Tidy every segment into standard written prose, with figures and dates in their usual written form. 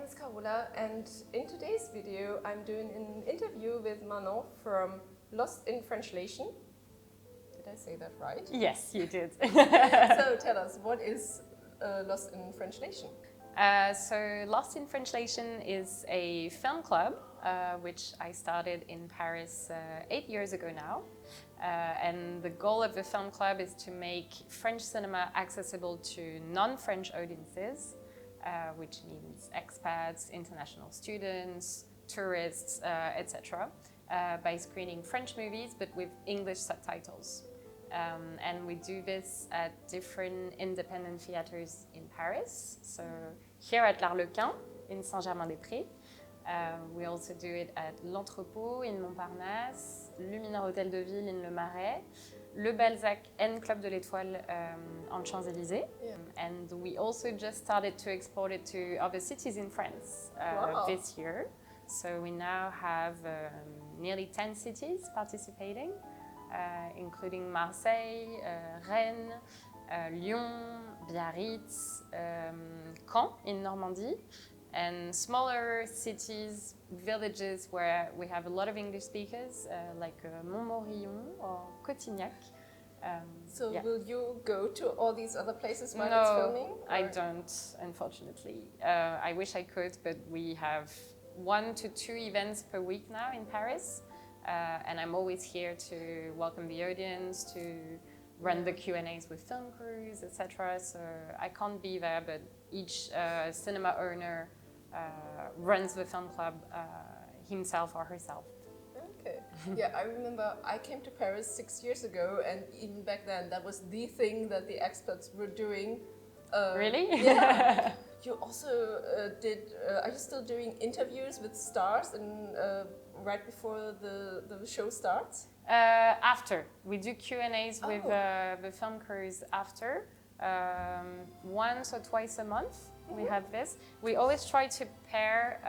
is Carola, and in today's video I'm doing an interview with Manon from Lost in Frenchlation. Did I say that right? Yes, you did. So tell us, what is Lost in Frenchlation? So Lost in Frenchlation is a film club which I started in Paris 8 years ago now. And the goal of the film club is to make French cinema accessible to non-French audiences, which means expats, international students, tourists, etc., by screening French movies but with English subtitles. And we do this at different independent theatres in Paris. So here at l'Arlequin in Saint-Germain-des-Prés. We also do it at l'Entrepôt in Montparnasse, le Mineur Hôtel de Ville in Le Marais, le Balzac and Club de l'Étoile on Champs-Élysées. Yeah. And we also just started to export it to other cities in France this year. So we now have nearly 10 cities participating, including Marseille, Rennes, Lyon, Biarritz, Caen in Normandy, and smaller cities, villages where we have a lot of English speakers, like Montmorillon or Cotignac. So yeah. Will you go to all these other places while No, it's filming? Or? I don't, unfortunately. I wish I could, but we have 1 to 2 events per week now in Paris. And I'm always here to welcome the audience, to run the Q&As with film crews, etc. So I can't be there, but each cinema owner runs the film club himself or herself. Okay. Yeah, I remember I came to Paris 6 years ago, and even back then that was the thing that the expats were doing. Really? Yeah. You also are you still doing interviews with stars and right before the show starts? After. We do Q&As with the film crews after. Once or twice a month we have this. We always try to pair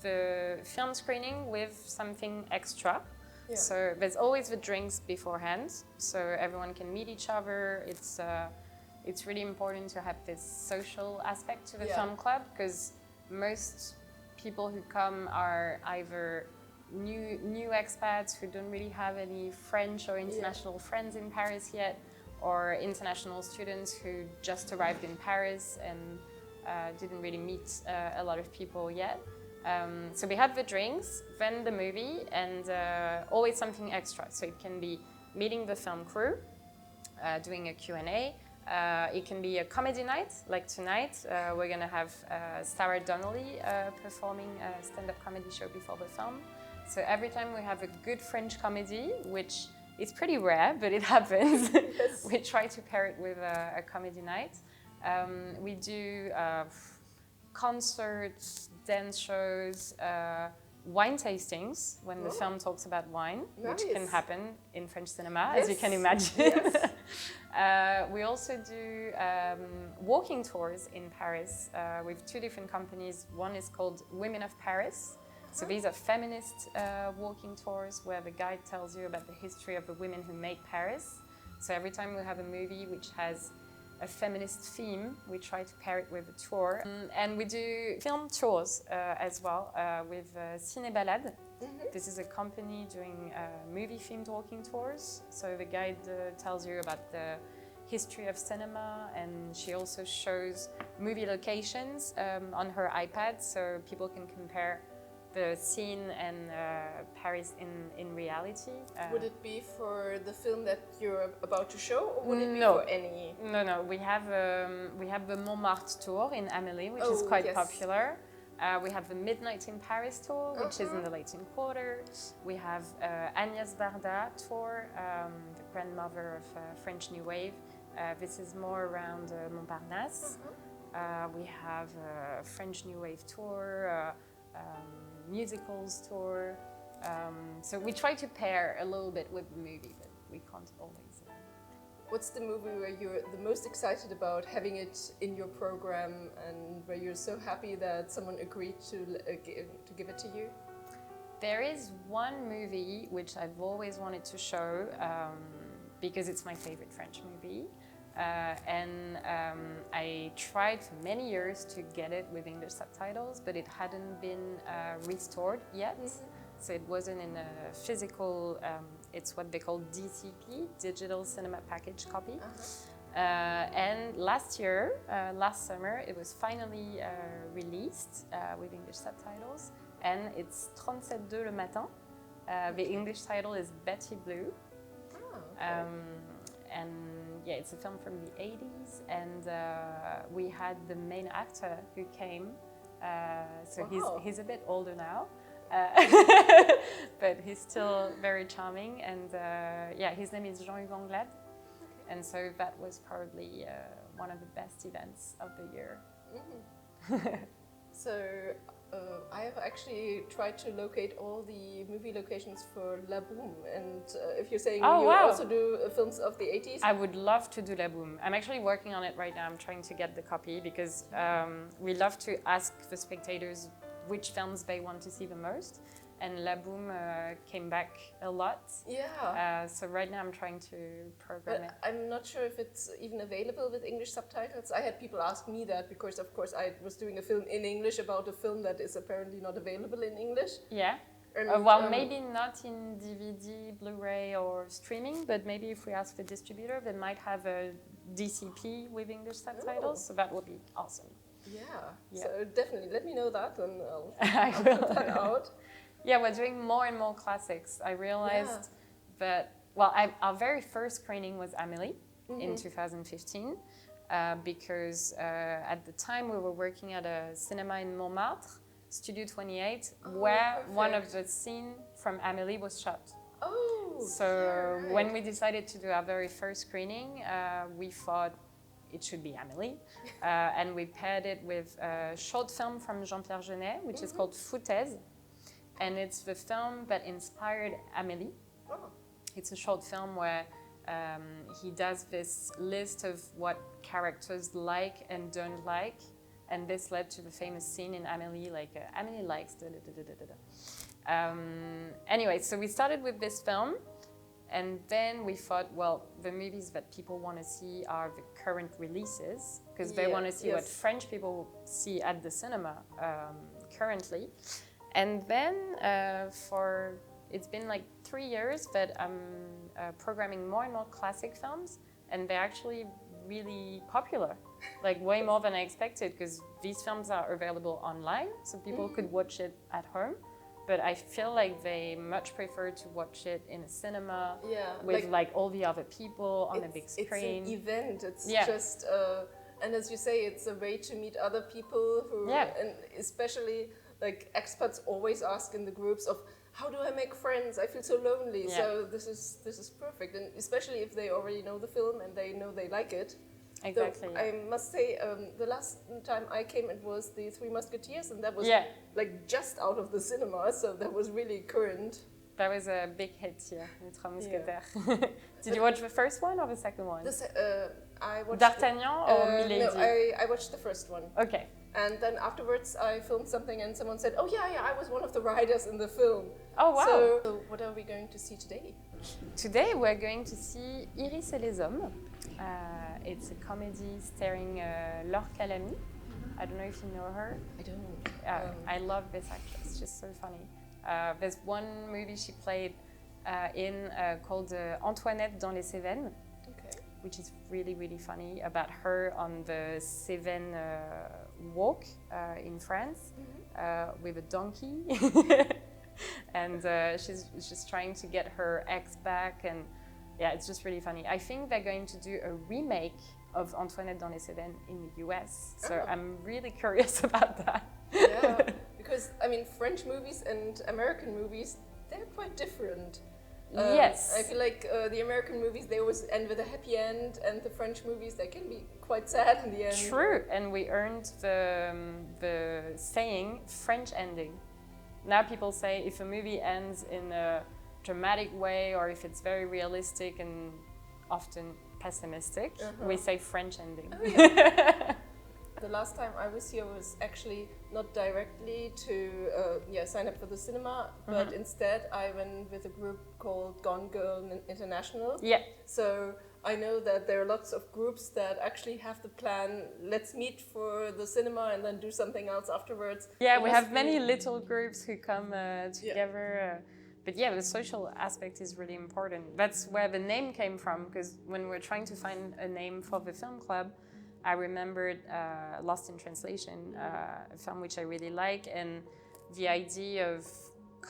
the film screening with something extra. Yeah. So there's always the drinks beforehand, so everyone can meet each other. It's really important to have this social aspect to the film club, because most people who come are either new expats who don't really have any French or international friends in Paris yet, or international students who just arrived in Paris and didn't really meet a lot of people yet. So we have the drinks, then the movie, and always something extra. So it can be meeting the film crew, doing a Q&A. It can be a comedy night, like tonight. We're going to have Sarah Donnelly performing a stand-up comedy show before the film. So every time we have a good French comedy, which is pretty rare, but it happens, yes. We try to pair it with a comedy night. We do concerts, dance shows, wine tastings when the film talks about wine, which can happen in French cinema, as you can imagine. Yes. We also do walking tours in Paris with 2 different companies. One is called Women of Paris. So these are feminist walking tours where the guide tells you about the history of the women who made Paris. So every time we have a movie which has a feminist theme, we try to pair it with a tour. And we do film tours as well with Ciné Balade. This is a company doing movie-themed walking tours. So the guide tells you about the history of cinema, and she also shows movie locations on her iPad, so people can compare the scene and Paris in reality. Would it be for the film that you're about to show, or would it be for any? No. We have the Montmartre tour in Amélie, which is quite popular. We have the Midnight in Paris tour, which is in the Latin Quarter. We have Agnès Varda tour, the grandmother of French New Wave. This is more around Montparnasse. We have a French New Wave tour. Musicals tour. So we try to pair a little bit with the movie, but we can't always. What's the movie where you're the most excited about having it in your program, and where you're so happy that someone agreed to give it to you? There is one movie which I've always wanted to show because it's my favorite French movie. I tried for many years to get it with English subtitles, but it hadn't been restored yet. So it wasn't in a physical, it's what they call DCP, Digital Cinema Package copy. And last summer, it was finally released with English subtitles, and it's 37 le matin. The English title is Betty Blue. And yeah, it's a film from the 80s, and we had the main actor who came, so he's a bit older now, but he's still very charming, and yeah, his name is Jean-Hugues Anglade, and so that was probably one of the best events of the year. So I have actually tried to locate all the movie locations for La Boom, and if you're saying also do films of the 80s? I would love to do La Boom. I'm actually working on it right now. I'm trying to get the copy because we love to ask the spectators which films they want to see the most, and La Boom came back a lot. Yeah. So right now I'm trying to program it. I'm not sure if it's even available with English subtitles. I had people ask me that because, of course, I was doing a film in English about a film that is apparently not available in English. Yeah. Well, maybe not in DVD, Blu-ray, or streaming, but maybe if we ask the distributor, they might have a DCP with English subtitles. So that would be awesome. Yeah. So definitely let me know that, and I'll put that out. Yeah, we're doing more and more classics. I realized that, well, our very first screening was Amélie in 2015, because at the time we were working at a cinema in Montmartre, Studio 28, where one of the scenes from Amélie was shot. So when we decided to do our very first screening, we thought it should be Amélie, and we paired it with a short film from Jean-Pierre Jeunet, which is called Foutaise. And it's the film that inspired Amélie. It's a short film where he does this list of what characters like and don't like. And this led to the famous scene in Amélie, like Amélie likes da da da da da da. Anyway, so we started with this film. And then we thought, well, the movies that people want to see are the current releases, because they want to see what French people see at the cinema currently. And then it's been like 3 years that I'm programming more and more classic films, and they're actually really popular, like way more than I expected, because these films are available online, so people could watch it at home. But I feel like they much prefer to watch it in a cinema with like all the other people on a big screen. It's an event. It's just, and as you say, it's a way to meet other people who, and especially like expats always ask in the groups of, how do I make friends? I feel so lonely. So this is perfect, and especially if they already know the film and they know they like it. Exactly. So I must say, the last time I came, it was The Three Musketeers, and that was like just out of the cinema, so that was really current. That was a big hit, Les Trois Mousquetaires. Did you watch the first one or the second one? I watched D'Artagnan or Milady? No, I watched the first one. Okay. And then afterwards I filmed something and someone said, oh yeah, I was one of the writers in the film. Oh wow. So what are we going to see today? Today we're going to see Iris et les Hommes. It's a comedy starring Laure Calamy. I don't know if you know her. I don't. I love this actress, she's so funny. There's one movie she played in called Antoinette dans les Cévennes, which is really, really funny, about her on the Cévennes walk in France with a donkey. And she's just trying to get her ex back, and yeah, it's just really funny. I think they're going to do a remake of Antoinette dans les Cévennes in the US, so I'm really curious about that. Yeah, because I mean, French movies and American movies, they're quite different. Yes. I feel like the American movies, they always end with a happy end, and the French movies, they can be quite sad in the end. True, and we earned the saying French ending. Now people say if a movie ends in a dramatic way, or if it's very realistic and often pessimistic, we say French ending. Oh, yeah. The last time I was here was actually not directly to sign up for the cinema, but instead I went with a group called Gone Girl International. Yeah. So I know that there are lots of groups that actually have the plan, let's meet for the cinema and then do something else afterwards. Yeah, we have many little groups who come together. But yeah, the social aspect is really important. That's where the name came from, because when we were trying to find a name for the film club, I remembered Lost in Translation, a film which I really like, and the idea of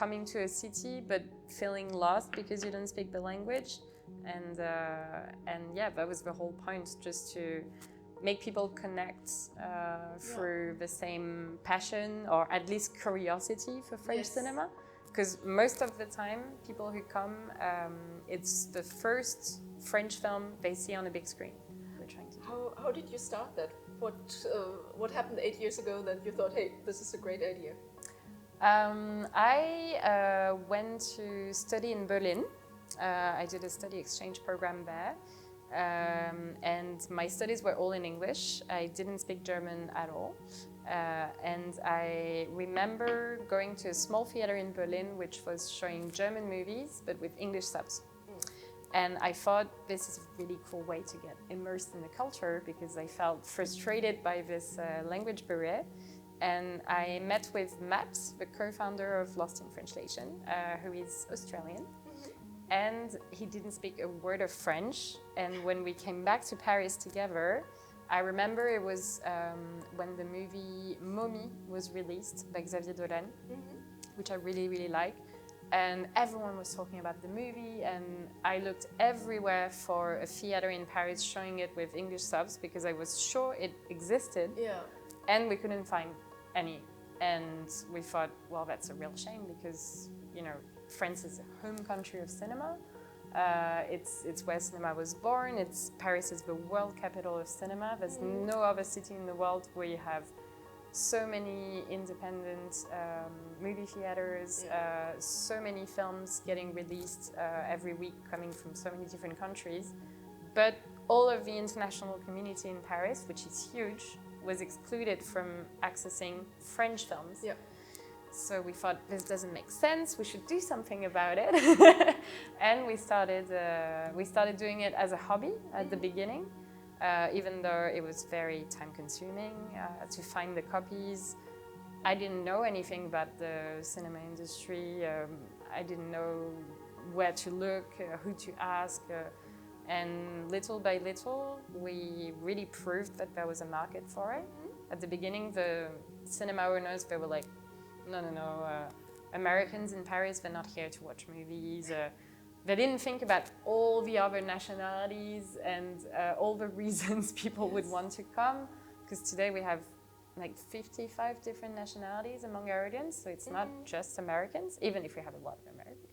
coming to a city but feeling lost because you don't speak the language. And yeah, that was the whole point, just to make people connect through the same passion or at least curiosity for French cinema. Because most of the time, people who come, it's the first French film they see on a big screen. We're trying to. How did you start that? What happened 8 years ago that you thought, hey, this is a great idea? I went to study in Berlin. I did a study exchange program there. And my studies were all in English. I didn't speak German at all. And I remember going to a small theater in Berlin which was showing German movies but with English subs. And I thought this is a really cool way to get immersed in the culture, because I felt frustrated by this language barrier. And I met with Matt, the co-founder of Lost in Frenchlation, who is Australian. And he didn't speak a word of French. And when we came back to Paris together, I remember it was when the movie Mommy was released by Xavier Dolan, which I really, really like. And everyone was talking about the movie, and I looked everywhere for a theater in Paris showing it with English subs, because I was sure it existed. Yeah. And we couldn't find any. And we thought, well, that's a real shame, because, you know, France is a home country of cinema. It's where cinema was born. Paris is the world capital of cinema. There's no other city in the world where you have so many independent movie theaters, so many films getting released every week, coming from so many different countries. But all of the international community in Paris, which is huge, was excluded from accessing French films. Yeah. So we thought, this doesn't make sense, we should do something about it. And we started doing it as a hobby at the beginning, even though it was very time-consuming to find the copies. I didn't know anything about the cinema industry. I didn't know where to look, who to ask. And little by little, we really proved that there was a market for it. At the beginning, the cinema owners, they were like, no, Americans in Paris, they're not here to watch movies. They didn't think about all the other nationalities and all the reasons people would want to come. Because today we have like 55 different nationalities among our audience, so it's not just Americans, even if we have a lot of Americans.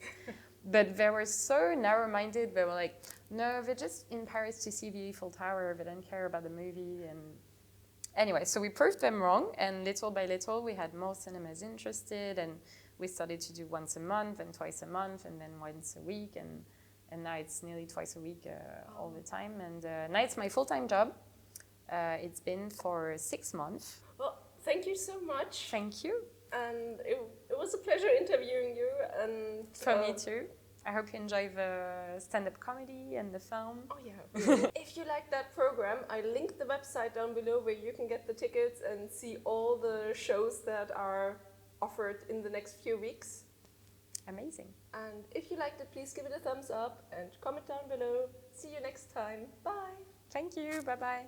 But they were so narrow-minded, they were like, no, they're just in Paris to see the Eiffel Tower, they don't care about the movie. And anyway, so we proved them wrong, and little by little we had more cinemas interested, and we started to do once a month and twice a month and then once a week, and now it's nearly twice a week all the time. And now it's my full-time job. It's been for 6 months. Well, thank you so much. Thank you. And it was a pleasure interviewing you. And for me too. I hope you enjoy the stand-up comedy and the film. Oh yeah. Really. If you like that program, I linked the website down below where you can get the tickets and see all the shows that are offered in the next few weeks. Amazing. And if you liked it, please give it a thumbs up and comment down below. See you next time. Bye. Thank you. Bye-bye.